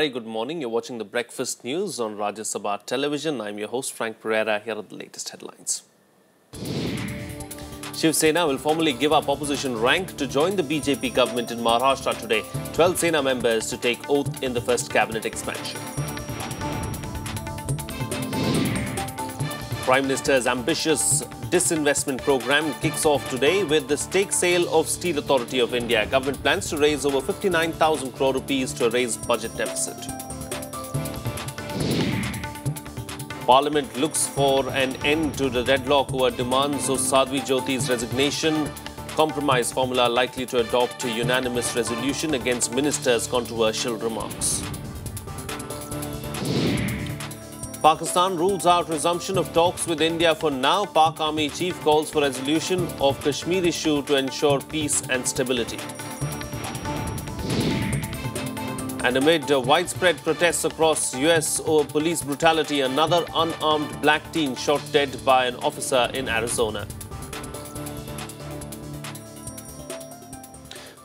very good morning. You're watching the Breakfast News on Rajya Sabha television. I'm your host Frank Pereira. Here are the latest headlines. Shiv Sena will formally give up opposition rank to join the BJP government in Maharashtra today. 12 Sena members to take oath in the first cabinet expansion. Prime Minister's ambitious disinvestment program kicks off today with the stake sale of Steel Authority of India. Government plans to raise over 59,000 crore rupees to raise budget deficit. Parliament looks for an end to the deadlock over demands of Sadhvi Jyoti's resignation. Compromise formula likely to adopt a unanimous resolution against ministers' controversial remarks. Pakistan rules out resumption of talks with India for now. Pak Army Chief calls for resolution of Kashmir issue to ensure peace and stability. And amid widespread protests across US over police brutality, another unarmed black teen shot dead by an officer in Arizona.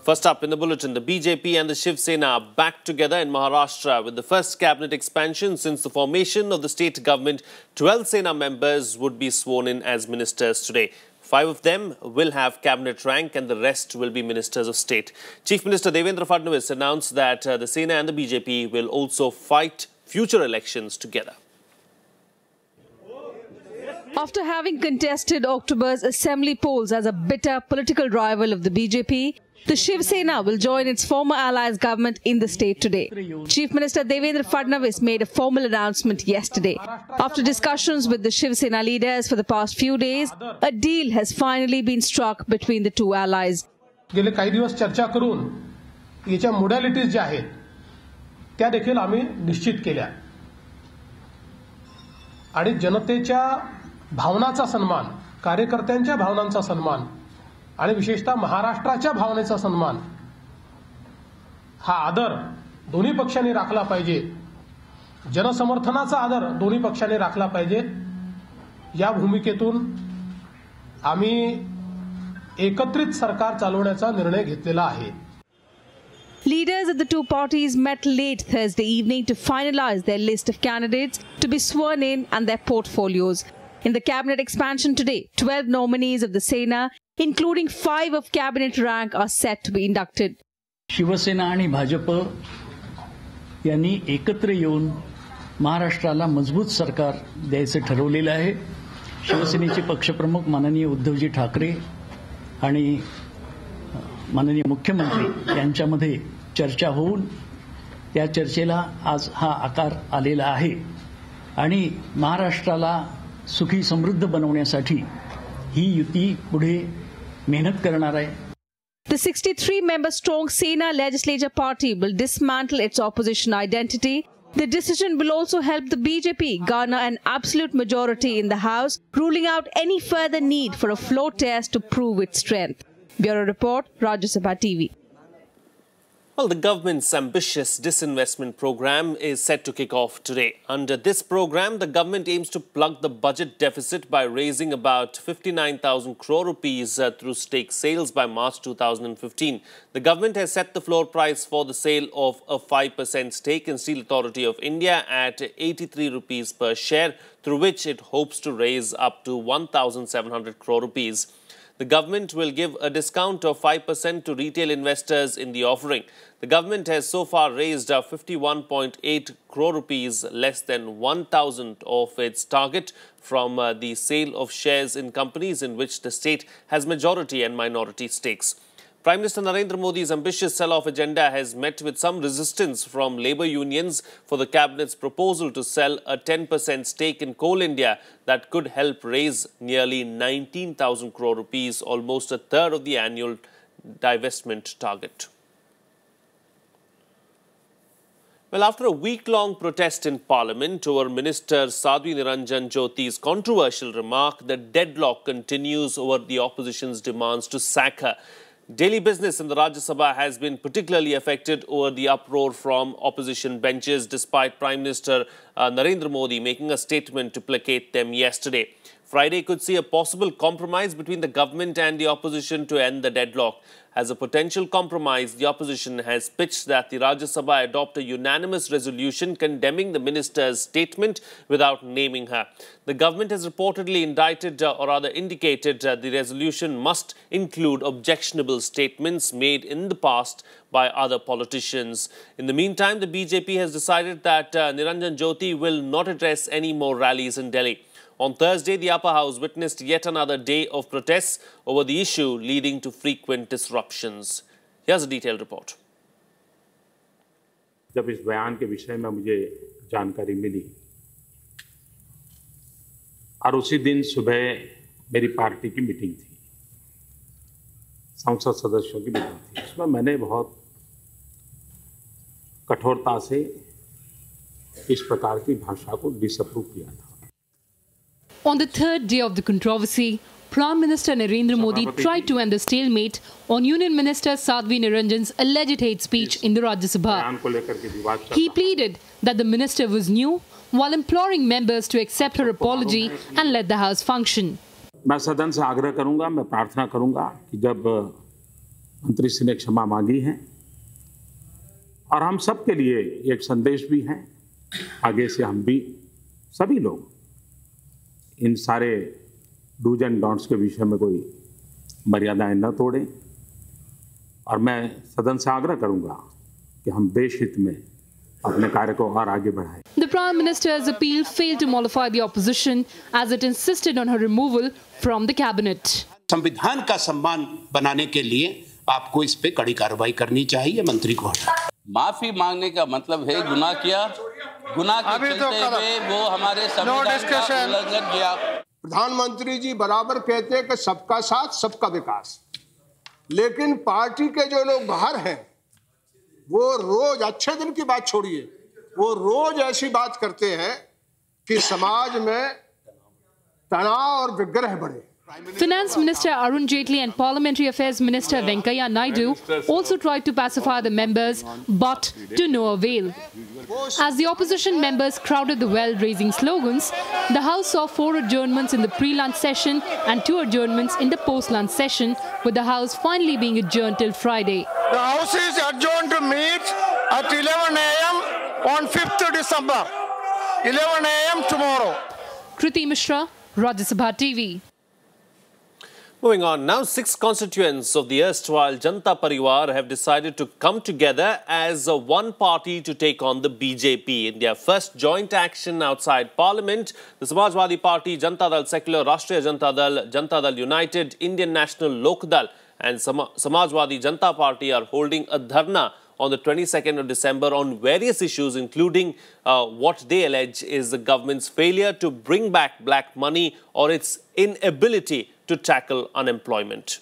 First up in the bulletin, the BJP and the Shiv Sena are back together in Maharashtra with the first cabinet expansion since the formation of the state government. 12 Sena members would be sworn in as ministers today. 5 of them will have cabinet rank and the rest will be ministers of state. Chief Minister Devendra Fadnavis announced that the Sena and the BJP will also fight future elections together. After having contested October's assembly polls as a bitter political rival of the BJP, the Shiv Sena will join its former allies government in the state today. Chief Minister Devendra Fadnavis made a formal announcement yesterday. After discussions with the Shiv Sena leaders for the past few days, a deal has finally been struck between the two allies. गेले काही दिवस चर्चा करून याच्या modalities ज्या आहेत त्या देखील आम्ही निश्चित केल्या आणि जनतेच्या भावनांचा सन्मान, कार्यकर्त्यांच्या भावनांचा सन्मान आणि विशेषतः महाराष्ट्राच्या भावनेचा सन्मान हा आदर दोन्ही पक्षांनी राखला पाहिजे. जनसमर्थनाचा आदर दोन्ही पक्षांनी राखला पाहिजे. या भूमिकेतून आम्ही एकत्रित सरकार चालवण्याचा निर्णय घेतलेला आहे. Leaders of the two parties met late Thursday evening to finalize their list of candidates to be sworn in and their portfolios. In the cabinet expansion today, 12 nominees of the Sena, including 5 of cabinet rank, are set to be inducted. Shiv Sena आणि भाजप यांनी एकत्र येऊन महाराष्ट्राला मजबूत सरकार द्यायचं ठरवलेलं आहे. शिवसेनेचे पक्षप्रमुख माननीय उद्धवजी ठाकरे आणि माननीय मुख्यमंत्री यांच्यामध्ये चर्चा होऊन त्या चर्चेला आज हा आकार आलेला आहे आणि महाराष्ट्राला सुखी समृद्ध बनवण्यासाठी ही युती पुढे मेहनत करणार आहे. The 63-member strong Sena legislature party will dismantle its opposition identity. The decision will also help the BJP garner an absolute majority in the House, ruling out any further need for a floor test to prove its strength. Bureau Report, Rajya Sabha TV. Well, the government's ambitious disinvestment program is set to kick off today. Under this program, the government aims to plug the budget deficit by raising about 59,000 crore rupees through stake sales by March 2015. The government has set the floor price for the sale of a 5% stake in Steel Authority of India at 83 rupees per share, through which it hopes to raise up to 1,700 crore rupees. The government will give a discount of 5% to retail investors in the offering. The government has so far raised 51.8 crore rupees, less than 1,000 of its target, from the sale of shares in companies in which the state has majority and minority stakes. Prime Minister Narendra Modi's ambitious sell-off agenda has met with some resistance from labour unions for the cabinet's proposal to sell a 10% stake in Coal India that could help raise nearly 19,000 crore rupees, almost a third of the annual divestment target. Well, after a week-long protest in Parliament over Minister Sadhvi Jyoti's controversial remark, the deadlock continues over the opposition's demands to sack her. Daily business in the Rajya Sabha has been particularly affected over the uproar from opposition benches, despite Prime Minister Narendra Modi making a statement to placate them yesterday. Friday could see a possible compromise between the government and the opposition to end the deadlock. As a potential compromise, the opposition has pitched that the Rajya Sabha adopt a unanimous resolution condemning the minister's statement without naming her. The government has reportedly indicated the resolution must include objectionable statements made in the past by other politicians. In the meantime, the BJP has decided that Niranjan Jyoti will not address any more rallies in Delhi. On Thursday, the upper house witnessed yet another day of protests over the issue, leading to frequent disruptions. Here's a detailed report. जब इस बयान के विषय में मुझे जानकारी मिली और उसी दिन सुबह मेरी पार्टी की मीटिंग थी, संसद सदस्यों की मीटिंग थी, उसमें मैंने बहुत कठोरता से इस प्रकार की भाषा को डिसअप्रूव किया था. On the third day of the controversy, Prime Minister Narendra Modi tried to end the stalemate on Union Minister Sadhvi Niranjan's alleged hate speech in the Rajya Sabha. He pleaded that the minister was new, while imploring members to accept her apology and let the House function. मैं सदन से आग्रह करूंगा, मैं प्रार्थना करूंगा कि जब मंत्री श्री ने क्षमा मांगी है और हम सब के लिए एक संदेश भी है, आगे से हम भी सभी लोग इन सारे डूज एंड डोंट्स के विषय में कोई मर्यादाएं न तोड़ें और मैं सदन से आग्रह करूंगा कि हम देश हित में अपने कार्य को और आगे बढ़ाएं. The Prime Minister's appeal failed to mollify the opposition as it insisted on her removal from the cabinet. संविधान का सम्मान बनाने के लिए आपको इस पे कड़ी कार्रवाई करनी चाहिए, मंत्री को हटाएं. माफी मांगने का मतलब है गुनाह किया, गुनाह के चलते हुए वो हमारे संविधान का उल्लंघन किया. प्रधानमंत्री जी बराबर कहते हैं कि सबका साथ सबका विकास, लेकिन पार्टी के जो लोग बाहर हैं वो रोज, अच्छे दिन की बात छोड़िए, वो रोज ऐसी बात करते हैं कि समाज में तनाव और विग्रह बढ़े. Finance Minister Arun Jaitley and Parliamentary Affairs Minister Venkaiah Naidu also tried to pacify the members, but to no avail. As the opposition members crowded the well raising slogans, the House saw 4 adjournments in the pre-lunch session and 2 adjournments in the post-lunch session, with the House finally being adjourned till Friday. The House is adjourned to meet at 11 a.m. on 5th December. 11 a.m. tomorrow. Kriti Mishra, Rajya Sabha TV. Moving on, now 6 constituents of the erstwhile Janata Parivar have decided to come together as one party to take on the BJP. In their first joint action outside Parliament, the Samajwadi Party, Janata Dal Secular, Rashtriya Janata Dal United, Indian National Lok Dal and Samajwadi Janata Party are holding a dharna on the 22nd of December on various issues, including what they allege is the government's failure to bring back black money or its inability to tackle unemployment.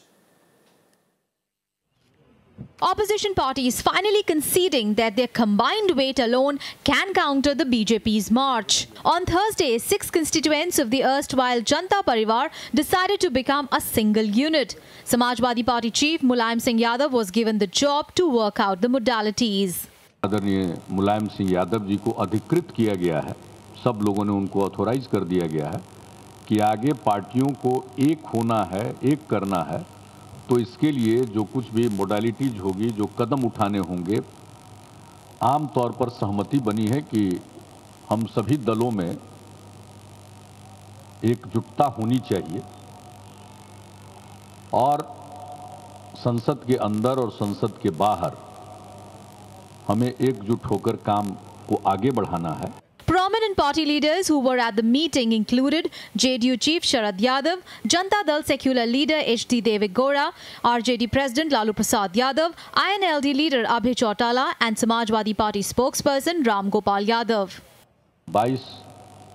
Opposition parties finally conceding that their combined weight alone can counter the BJP's march. On Thursday, 6 constituents of the erstwhile Janata Parivar decided to become a single unit. Samajwadi Party Chief Mulayam Singh Yadav was given the job to work out the modalities. आदरणीय मुलायम सिंह यादव जी को अधिकृत किया गया है, सब लोगों ने उनको ऑथोराइज कर दिया गया है कि आगे पार्टियों को एक होना है, एक करना है, तो इसके लिए जो कुछ भी मोडालिटीज होगी, जो कदम उठाने होंगे, आम तौर पर सहमति बनी है कि हम सभी दलों में एकजुटता होनी चाहिए और संसद के अंदर और संसद के बाहर हमें एकजुट होकर काम को आगे बढ़ाना है. Prominent party leaders who were at the meeting included JDU Chief Sharad Yadav, Janata Dal Secular Leader H.D. Devegowda, RJD President Lalu Prasad Yadav, INLD Leader Abhay Chautala and Samajwadi Party spokesperson Ram Gopal Yadav. 22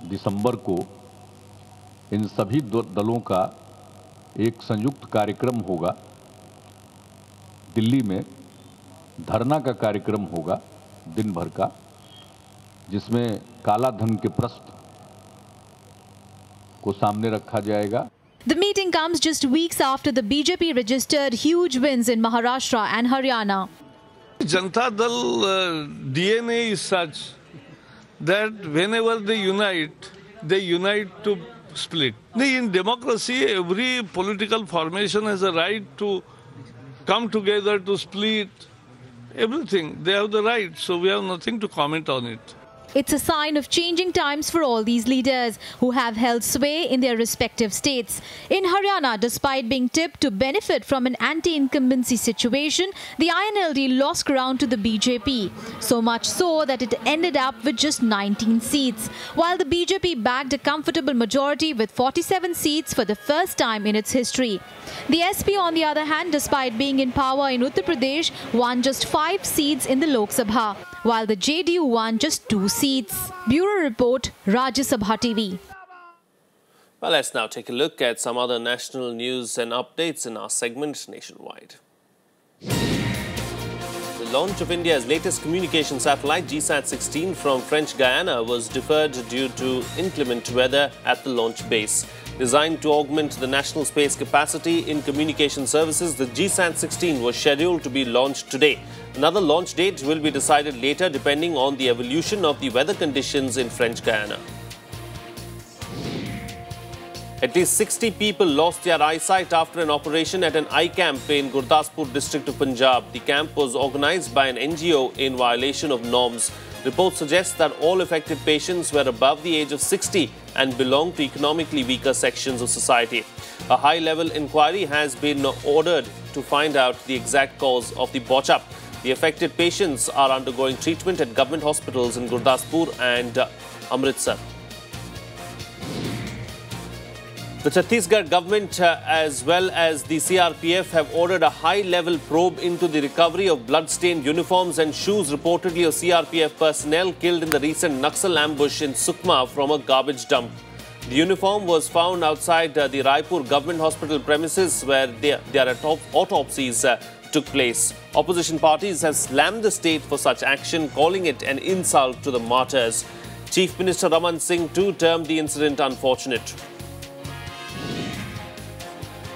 दिसंबर को इन सभी दलों का एक संयुक्त कार्यक्रम होगा. दिल्ली में धरना का कार्यक्रम होगा दिन भर का, जिसमें काला धन के प्रश्न को सामने रखा जाएगा. The meeting comes just weeks after the BJP registered huge wins in Maharashtra and Haryana. Janata Dal DNA is such that whenever they unite to split. In democracy, every political formation has a right to come together, to split everything. They have the right, so we have nothing to comment on it. It's a sign of changing times for all these leaders who have held sway in their respective states. In Haryana, despite being tipped to benefit from an anti-incumbency situation, the INLD lost ground to the BJP. So much so that it ended up with just 19 seats, while the BJP bagged a comfortable majority with 47 seats for the first time in its history. The SP, on the other hand, despite being in power in Uttar Pradesh, won just 5 seats in the Lok Sabha, while the JDU won just 2 seats. Bureau Report, Rajya Sabha TV. Well, let's now take a look at some other national news and updates in our segment Nationwide. The launch of India's latest communication satellite, GSAT-16, from French Guyana was deferred due to inclement weather at the launch base. Designed to augment the national space capacity in communication services, the GSAT-16 was scheduled to be launched today. Another launch date will be decided later depending on the evolution of the weather conditions in French Guyana. At least 60 people lost their eyesight after an operation at an eye camp in Gurdaspur district of Punjab. The camp was organized by an NGO in violation of norms. Reports suggest that all affected patients were above the age of 60 and belong to economically weaker sections of society. A high-level inquiry has been ordered to find out the exact cause of the botch-up. The affected patients are undergoing treatment at government hospitals in Gurdaspur and Amritsar. The Chhattisgarh government as well as the CRPF have ordered a high-level probe into the recovery of blood-stained uniforms and shoes reportedly of CRPF personnel killed in the recent Naxal ambush in Sukma from a garbage dump. The uniform was found outside the Raipur government hospital premises where their autopsies took place. Opposition parties have slammed the state for such action, calling it an insult to the martyrs. Chief Minister Raman Singh too termed the incident unfortunate.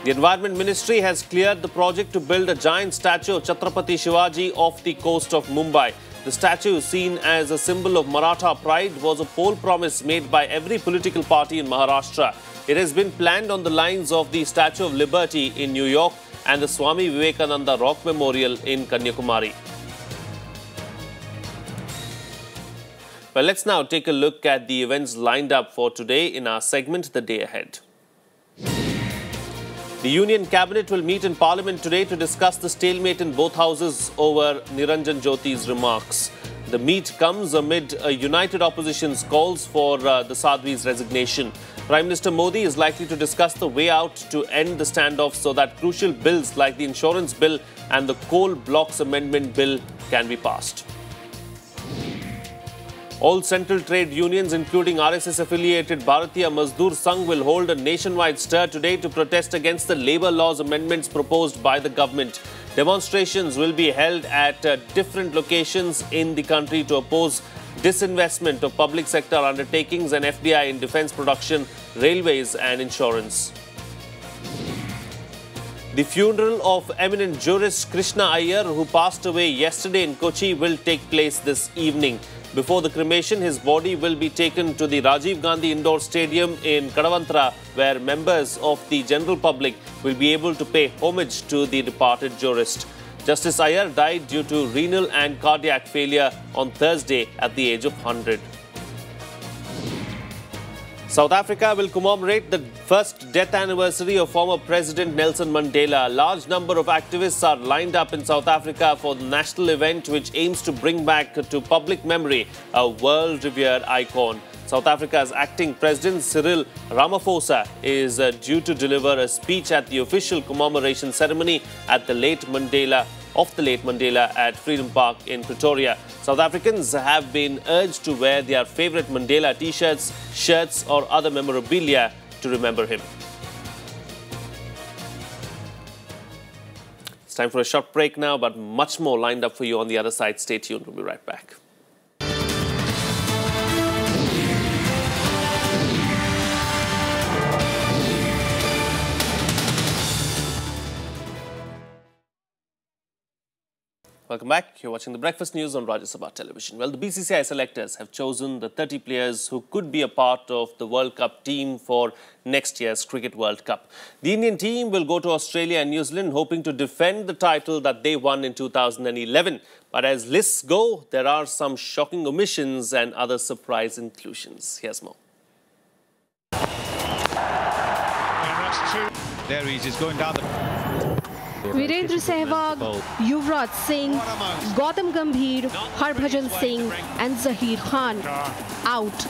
The Environment Ministry has cleared the project to build a giant statue of Chhatrapati Shivaji off the coast of Mumbai. The statue, seen as a symbol of Maratha pride, was a poll promise made by every political party in Maharashtra. It has been planned on the lines of the Statue of Liberty in New York and the Swami Vivekananda Rock Memorial in Kanyakumari. Well, let's now take a look at the events lined up for today in our segment, The Day Ahead. The Union Cabinet will meet in Parliament today to discuss the stalemate in both houses over Niranjan Jyoti's remarks. The meet comes amid a united opposition's calls for the Sadhvi's resignation. Prime Minister Modi is likely to discuss the way out to end the standoff so that crucial bills like the insurance bill and the coal blocks amendment bill can be passed. All central trade unions, including RSS-affiliated Bharatiya Mazdoor Sangh, will hold a nationwide stir today to protest against the labour laws amendments proposed by the government. Demonstrations will be held at different locations in the country to oppose disinvestment of public sector undertakings and FDI in defence production, railways and insurance. The funeral of eminent jurist Krishna Iyer, who passed away yesterday in Kochi, will take place this evening. Before the cremation, his body will be taken to the Rajiv Gandhi Indoor Stadium in Kadavantra, where members of the general public will be able to pay homage to the departed jurist. Justice Iyer died due to renal and cardiac failure on Thursday at the age of 100. South Africa will commemorate the first death anniversary of former President Nelson Mandela. A large number of activists are lined up in South Africa for the national event which aims to bring back to public memory a world-revered icon. South Africa's acting president Cyril Ramaphosa is due to deliver a speech at the official commemoration ceremony at the late Mandela at Freedom Park in Pretoria. South Africans have been urged to wear their favourite Mandela t-shirts, shirts or other memorabilia to remember him. It's time for a short break now, but much more lined up for you on the other side. Stay tuned. We'll be right back. Welcome back. You're watching the Breakfast News on Rajya Sabha television. Well, the BCCI selectors have chosen the 30 players who could be a part of the World Cup team for next year's Cricket World Cup. The Indian team will go to Australia and New Zealand hoping to defend the title that they won in 2011. But as lists go, there are some shocking omissions and other surprise inclusions. Here's more. There he is going down the... Virendra Sehwag, Yuvraj Singh, Gautam Gambhir, Harbhajan Singh and Zaheer Khan out.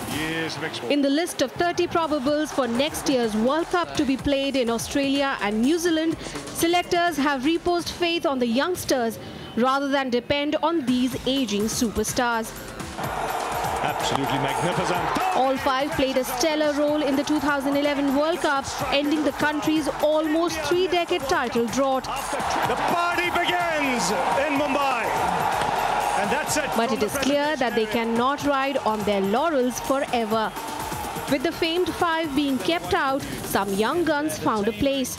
In the list of 30 probables for next year's World Cup to be played in Australia and New Zealand, selectors have reposed faith on the youngsters rather than depend on these aging superstars. Absolutely magnificent. All five played a stellar role in the 2011 World Cup, ending the country's almost three-decade title drought. The party begins in Mumbai. And that's it. But it is clear that they cannot ride on their laurels forever. With the famed five being kept out, some young guns found a place.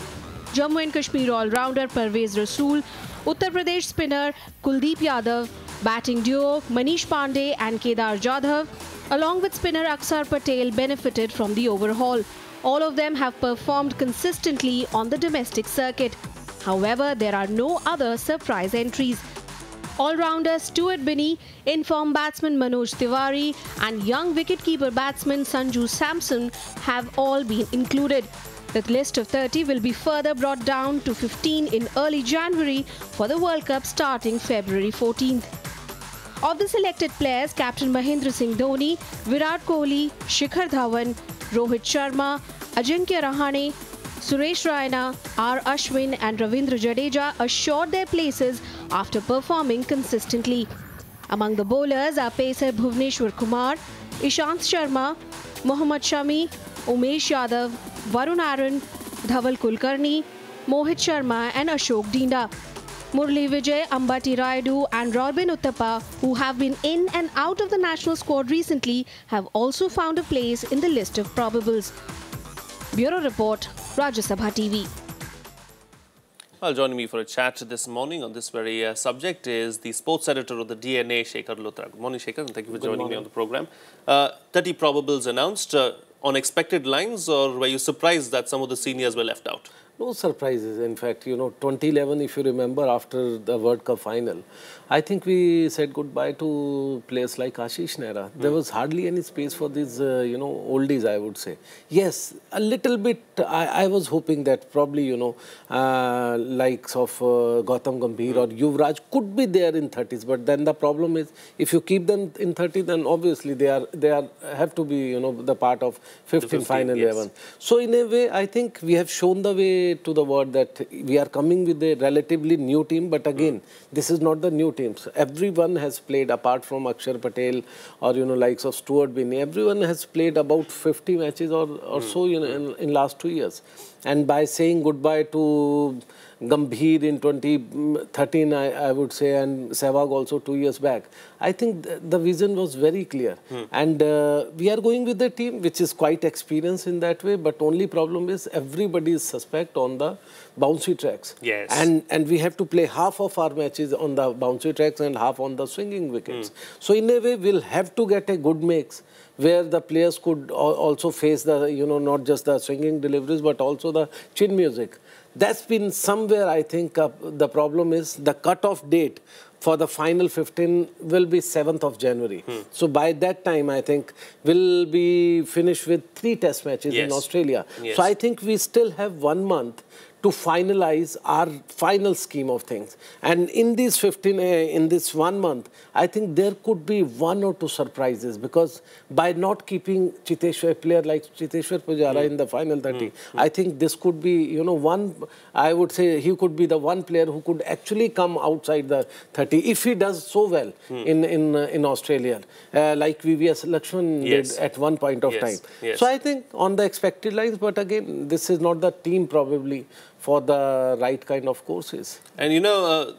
Jammu and Kashmir all-rounder Parvez Rasool, Uttar Pradesh spinner Kuldeep Yadav, batting duo Manish Pandey and Kedar Jadhav, along with spinner Aksar Patel, benefited from the overhaul. All of them have performed consistently on the domestic circuit. However, there are no other surprise entries. All-rounder Stuart Binney, in-form batsman Manoj Tiwari and young wicket-keeper batsman Sanju Samson have all been included. The list of 30 will be further brought down to 15 in early January for the World Cup starting February 14th. Of the selected players, Captain Mahendra Singh Dhoni, Virat Kohli, Shikhar Dhawan, Rohit Sharma, Ajinkya Rahane, Suresh Raina, R. Ashwin and Ravindra Jadeja assured their places after performing consistently. Among the bowlers are pacer Bhuvneshwar Kumar, Ishant Sharma, Mohammad Shami, Umesh Yadav, Varun Aaron, Dhaval Kulkarni, Mohit Sharma and Ashok Dinda. Murli Vijay, Ambati Rayudu and Robin Uthappa, who have been in and out of the national squad recently, have also found a place in the list of probables. Bureau Report, Rajya Sabha TV. Well, joining me for a chat this morning on this very subject is the sports editor of the DNA, Shekhar Luthra. Good morning, Shekhar, and thank you for joining me on the program. 30 probables announced on expected lines, or were you surprised that some of the seniors were left out? No surprises. In fact, 2011, if you remember, after the World Cup final, I think we said goodbye to players like Ashish Nehra. There was hardly any space for these, oldies, I would say. Yes, a little bit, I was hoping that probably, likes of Gautam Gambhir or Yuvraj could be there in 30s. But then the problem is, if you keep them in 30, then obviously they have to be, the part of 15 final 11. So in a way, I think we have shown the way to the world that we are coming with a relatively new team, but again, this is not the new teams. Everyone has played, apart from Akshar Patel or likes of Stuart Binney, everyone has played about 50 matches or so in last 2 years. And by saying goodbye to Gambhir in 2013, I would say, and Sehwag also 2 years back, I think the vision was very clear. And we are going with the team which is quite experienced in that way, but only problem is everybody is suspect on the bouncy tracks. Yes. And we have to play half of our matches on the bouncy tracks and half on the swinging wickets. So in a way, we'll have to get a good mix where the players could also face the, not just the swinging deliveries, but also the chin music. That's been somewhere, I think, the problem is the cut-off date for the final 15 will be 7th of January. So by that time, I think, we'll be finished with 3 test matches in Australia. So I think we still have 1 month to finalize our final scheme of things. And in these in this 1 month, I think there could be 1 or 2 surprises, because by not keeping Chiteshwar, a player like Chiteshwar Pujara in the final 30, I think this could be, I would say he could be the one player who could actually come outside the 30 if he does so well in Australia, like VVS Lakshman did at one point of time. So I think on the expected lines, but again, this is not the team probably for the right kind of courses. And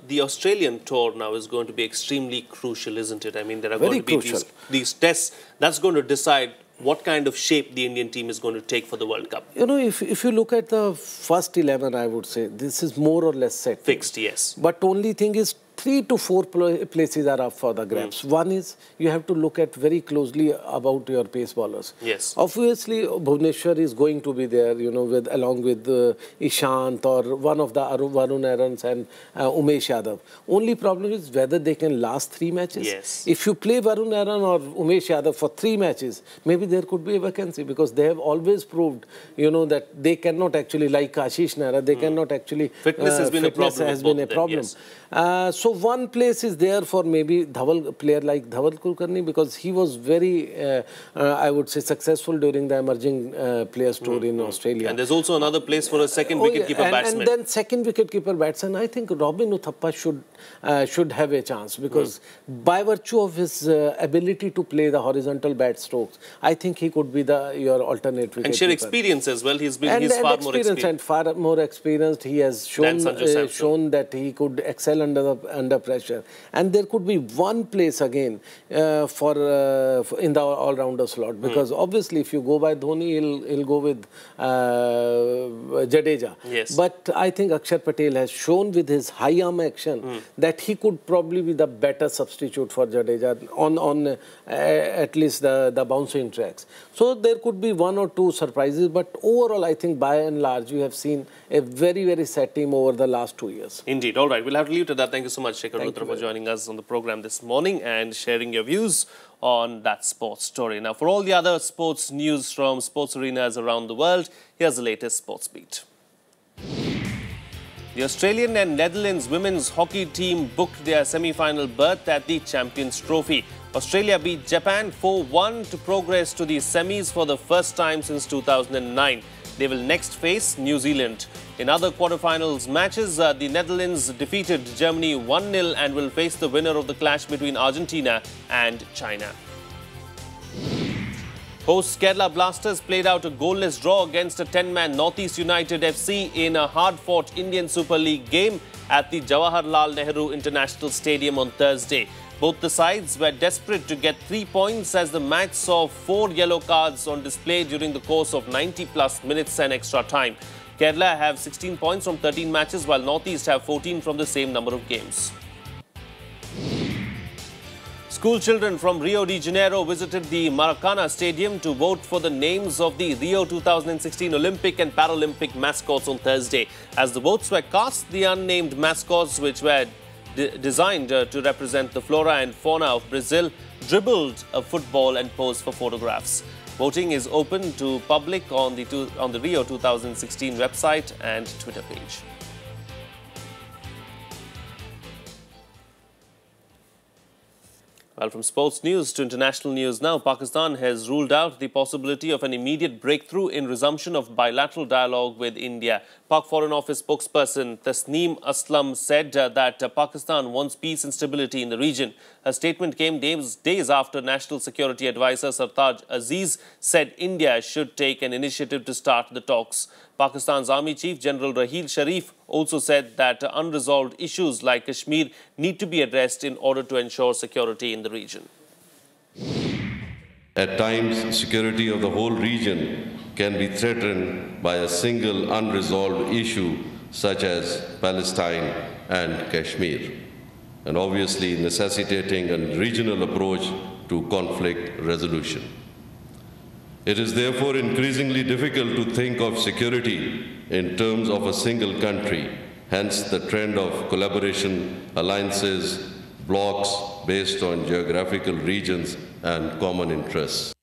the Australian tour now is going to be extremely crucial, isn't it? I mean, there are going to be these tests that's going to decide what kind of shape the Indian team is going to take for the World Cup. If you look at the first 11, I would say this is more or less set. Fixed, yes. But only thing is 3 to 4 places are up for the grabs. One is you have to look at very closely about your pace bowlers. Yes. Obviously, Bhuvneshwar is going to be there, you know, along with Ishant or one of the Varun Arons and Umesh Yadav. Only problem is whether they can last 3 matches. Yes. If you play Varun Aron or Umesh Yadav for 3 matches, maybe there could be a vacancy, because they have always proved, you know, that they cannot actually, like Ashish Nehra, they cannot actually... Fitness has been a problem. Yes. So one place is there for maybe player like Dhaval Kulkarni, because he was very, I would say, successful during the emerging players tour in Australia. And there's also another place for a second wicketkeeper batsman. And then second wicketkeeper batsman, I think Robin Uthappa should have a chance, because by virtue of his ability to play the horizontal bat strokes, I think he could be your alternate wicketkeeper. And sheer experience as well. He's far more experienced. And far more experienced. He has shown that he could excel under pressure. And there could be one place again in the all-rounder slot, because obviously if you go by Dhoni, he'll go with Jadeja. Yes. But I think Akshar Patel has shown with his high arm action that he could probably be the better substitute for Jadeja on at least the bouncing tracks. So there could be 1 or 2 surprises, but overall I think by and large we have seen a very, very set team over the last 2 years. Indeed. All right. We'll have to leave it at that. Thank you so much, Shekhar Luthra, for joining us on the program this morning and sharing your views on that sports story. Now, for all the other sports news from sports arenas around the world, here's the latest sports beat. The Australian and Netherlands women's hockey team booked their semi-final berth at the Champions Trophy. Australia beat Japan 4-1 to progress to the semis for the first time since 2009. They will next face New Zealand. In other quarterfinals matches, the Netherlands defeated Germany 1-0 and will face the winner of the clash between Argentina and China. Hosts Kerala Blasters played out a goalless draw against a 10-man Northeast United FC in a hard-fought Indian Super League game at the Jawaharlal Nehru International Stadium on Thursday. Both the sides were desperate to get 3 points as the match saw 4 yellow cards on display during the course of 90-plus minutes and extra time. Kerala have 16 points from 13 matches, while Northeast have 14 from the same number of games. School children from Rio de Janeiro visited the Maracana Stadium to vote for the names of the Rio 2016 Olympic and Paralympic mascots on Thursday. As the votes were cast, the unnamed mascots, which were designed to represent the flora and fauna of Brazil, dribbled a football and posed for photographs. Voting is open to public on the Rio 2016 website and Twitter page. Well, from sports news to international news now, Pakistan has ruled out the possibility of an immediate breakthrough in resumption of bilateral dialogue with India. Pak Foreign Office spokesperson Tasneem Aslam said that Pakistan wants peace and stability in the region. Her statement came days after National Security Advisor Sartaj Aziz said India should take an initiative to start the talks. Pakistan's Army Chief General Raheel Sharif also said that unresolved issues like Kashmir need to be addressed in order to ensure security in the region. At times, security of the whole region can be threatened by a single unresolved issue such as Palestine and Kashmir, and obviously necessitating a regional approach to conflict resolution. It is therefore increasingly difficult to think of security in terms of a single country, hence the trend of collaboration, alliances, blocs based on geographical regions and common interests.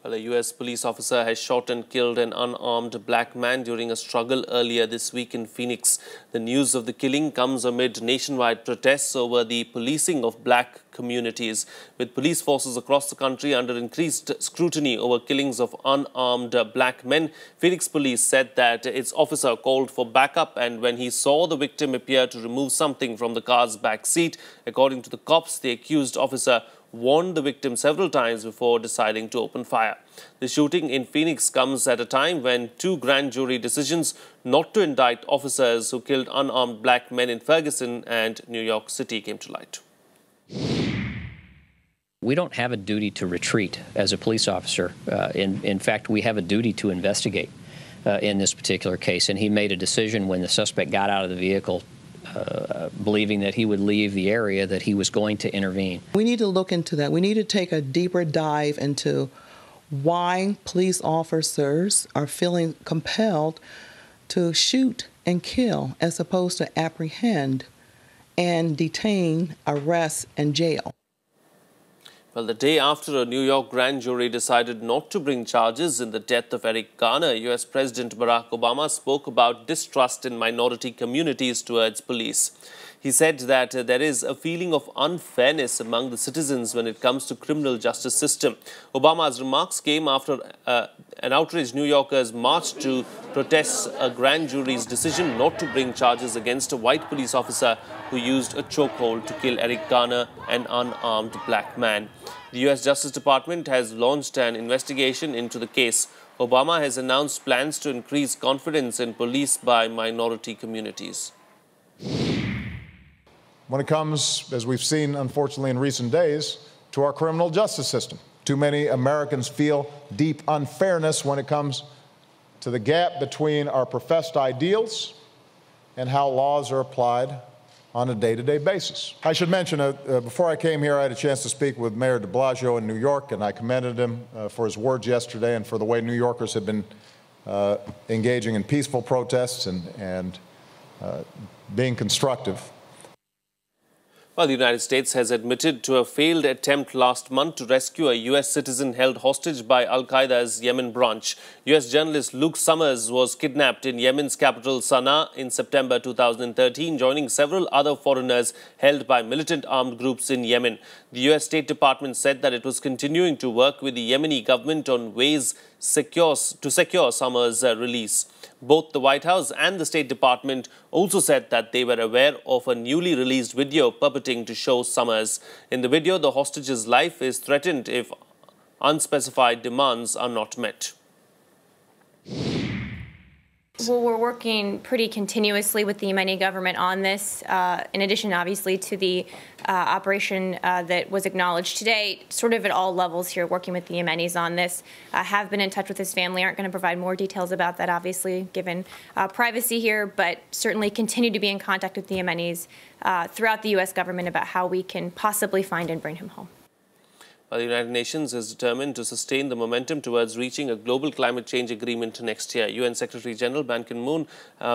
Well, a US police officer has shot and killed an unarmed black man during a struggle earlier this week in Phoenix. The news of the killing comes amid nationwide protests over the policing of black communities. With police forces across the country under increased scrutiny over killings of unarmed black men, Phoenix police said that its officer called for backup, and when he saw the victim appear to remove something from the car's back seat, according to the cops, the accused officer warned the victim several times before deciding to open fire. The shooting in Phoenix comes at a time when 2 grand jury decisions not to indict officers who killed unarmed black men in Ferguson and New York City came to light. We don't have a duty to retreat as a police officer. In fact, we have a duty to investigate in this particular case. And he made a decision when the suspect got out of the vehicle believing that he would leave the area, that he was going to intervene. We need to look into that. We need to take a deeper dive into why police officers are feeling compelled to shoot and kill as opposed to apprehend and detain, arrest, and jail. Well, the day after a New York grand jury decided not to bring charges in the death of Eric Garner, U.S. President Barack Obama spoke about distrust in minority communities towards police. He said that there is a feeling of unfairness among the citizens when it comes to criminal justice system. Obama's remarks came after an outraged New Yorkers marched to protest a grand jury's decision not to bring charges against a white police officer who used a chokehold to kill Eric Garner, an unarmed black man. The U.S. Justice Department has launched an investigation into the case. Obama has announced plans to increase confidence in police by minority communities. When it comes, as we've seen unfortunately in recent days, to our criminal justice system, too many Americans feel deep unfairness when it comes to the gap between our professed ideals and how laws are applied on a day-to-day basis. I should mention, before I came here, I had a chance to speak with Mayor de Blasio in New York, and I commended him for his words yesterday and for the way New Yorkers have been engaging in peaceful protests and being constructive. Well, the United States has admitted to a failed attempt last month to rescue a U.S. citizen held hostage by Al-Qaeda's Yemen branch. U.S. journalist Luke Summers was kidnapped in Yemen's capital Sana'a in September 2013, joining several other foreigners held by militant armed groups in Yemen. The U.S. State Department said that it was continuing to work with the Yemeni government on ways to secure Summers' release. Both the White House and the State Department also said that they were aware of a newly released video purporting to show Summers. In the video, the hostage's life is threatened if unspecified demands are not met. Well, we're working pretty continuously with the Yemeni government on this, in addition, obviously, to the operation that was acknowledged today, sort of at all levels here, working with the Yemenis on this. Have been in touch with his family, aren't going to provide more details about that, obviously, given privacy here, but certainly continue to be in contact with the Yemenis throughout the U.S. government about how we can possibly find and bring him home. The United Nations is determined to sustain the momentum towards reaching a global climate change agreement next year. UN Secretary General Ban Ki-moon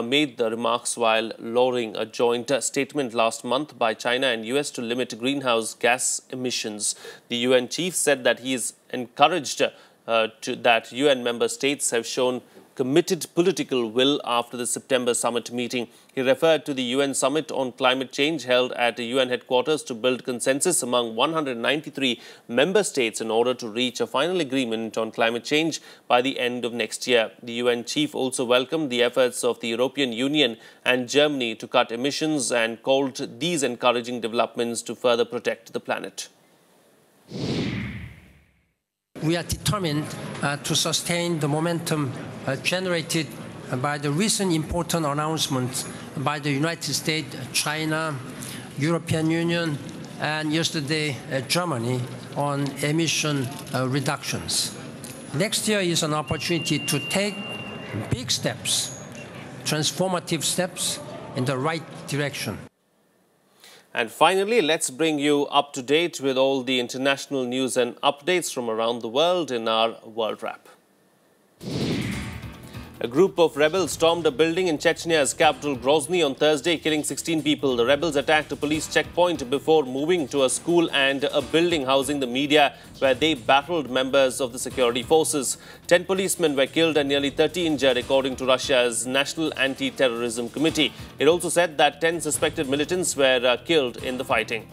made the remarks while lauding a joint statement last month by China and US to limit greenhouse gas emissions. The UN chief said that he is encouraged that UN member states have shown committed political will after the September summit meeting. He referred to the UN summit on climate change held at the UN headquarters to build consensus among 193 member states in order to reach a final agreement on climate change by the end of next year. The UN chief also welcomed the efforts of the European Union and Germany to cut emissions and called these encouraging developments to further protect the planet. We are determined to sustain the momentum generated by the recent important announcements by the United States, China, European Union, and yesterday Germany on emission reductions. Next year is an opportunity to take big steps, transformative steps in the right direction. And finally, let's bring you up to date with all the international news and updates from around the world in our World Wrap. A group of rebels stormed a building in Chechnya's capital Grozny on Thursday, killing 16 people. The rebels attacked a police checkpoint before moving to a school and a building housing the media, where they battled members of the security forces. 10 policemen were killed and nearly 30 injured, according to Russia's National Anti-Terrorism Committee. It also said that 10 suspected militants were killed in the fighting.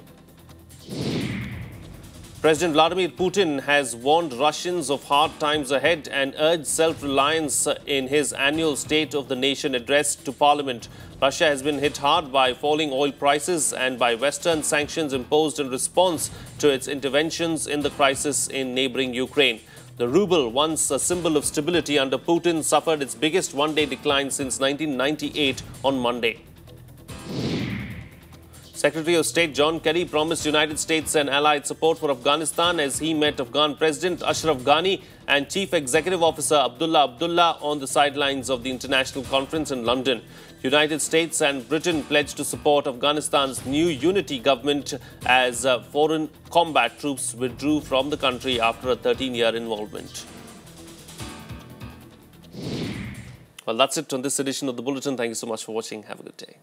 President Vladimir Putin has warned Russians of hard times ahead and urged self-reliance in his annual State of the Nation address to Parliament. Russia has been hit hard by falling oil prices and by Western sanctions imposed in response to its interventions in the crisis in neighboring Ukraine. The ruble, once a symbol of stability under Putin, suffered its biggest one-day decline since 1998 on Monday. Secretary of State John Kerry promised United States and allied support for Afghanistan as he met Afghan President Ashraf Ghani and Chief Executive Officer Abdullah Abdullah on the sidelines of the international conference in London. United States and Britain pledged to support Afghanistan's new unity government as foreign combat troops withdrew from the country after a 13-year involvement. Well, that's it on this edition of the Bulletin. Thank you so much for watching. Have a good day.